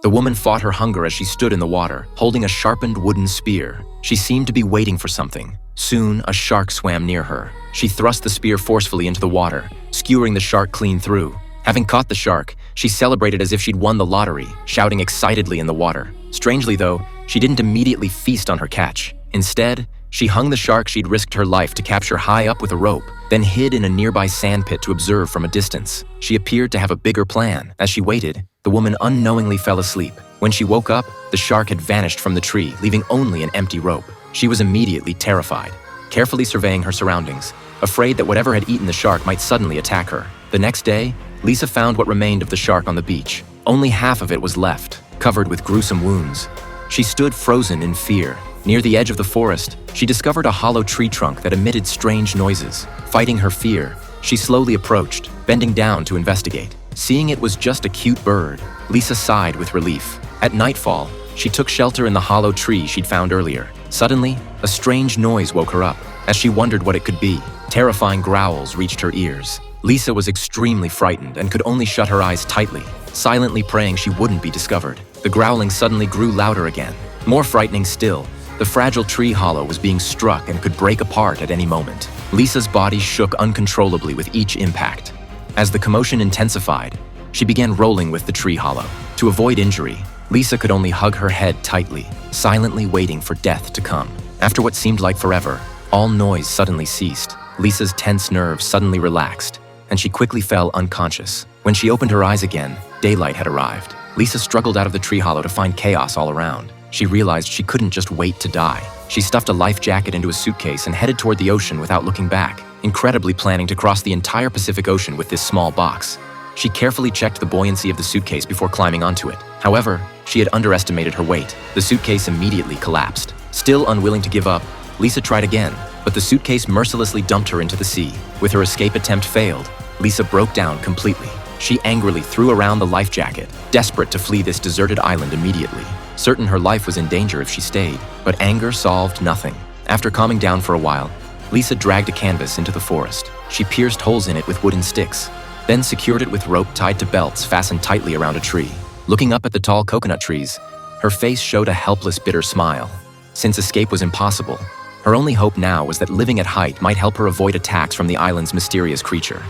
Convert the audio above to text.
The woman fought her hunger as she stood in the water, holding a sharpened wooden spear. She seemed to be waiting for something. Soon, a shark swam near her. She thrust the spear forcefully into the water, skewering the shark clean through. Having caught the shark, she celebrated as if she'd won the lottery, shouting excitedly in the water. Strangely though, she didn't immediately feast on her catch. Instead, she hung the shark she'd risked her life to capture high up with a rope, then hid in a nearby sandpit to observe from a distance. She appeared to have a bigger plan. As she waited, the woman unknowingly fell asleep. When she woke up, the shark had vanished from the tree, leaving only an empty rope. She was immediately terrified, carefully surveying her surroundings, afraid that whatever had eaten the shark might suddenly attack her. The next day, Lisa found what remained of the shark on the beach. Only half of it was left, covered with gruesome wounds. She stood frozen in fear. Near the edge of the forest, she discovered a hollow tree trunk that emitted strange noises. Fighting her fear, she slowly approached, bending down to investigate. Seeing it was just a cute bird, Lisa sighed with relief. At nightfall, she took shelter in the hollow tree she'd found earlier. Suddenly, a strange noise woke her up. As she wondered what it could be, terrifying growls reached her ears. Lisa was extremely frightened and could only shut her eyes tightly, silently praying she wouldn't be discovered. The growling suddenly grew louder again. More frightening still, the fragile tree hollow was being struck and could break apart at any moment. Lisa's body shook uncontrollably with each impact. As the commotion intensified, she began rolling with the tree hollow. To avoid injury, Lisa could only hug her head tightly, silently waiting for death to come. After what seemed like forever, all noise suddenly ceased. Lisa's tense nerves suddenly relaxed, and she quickly fell unconscious. When she opened her eyes again, daylight had arrived. Lisa struggled out of the tree hollow to find chaos all around. She realized she couldn't just wait to die. She stuffed a life jacket into a suitcase and headed toward the ocean without looking back, incredibly planning to cross the entire Pacific Ocean with this small box. She carefully checked the buoyancy of the suitcase before climbing onto it. However, she had underestimated her weight. The suitcase immediately collapsed. Still unwilling to give up, Lisa tried again, but the suitcase mercilessly dumped her into the sea. With her escape attempt failed, Lisa broke down completely. She angrily threw around the life jacket, desperate to flee this deserted island immediately, certain her life was in danger if she stayed. But anger solved nothing. After calming down for a while, Lisa dragged a canvas into the forest. She pierced holes in it with wooden sticks, then secured it with rope tied to belts fastened tightly around a tree. Looking up at the tall coconut trees, her face showed a helpless, bitter smile. Since escape was impossible, her only hope now was that living at height might help her avoid attacks from the island's mysterious creature.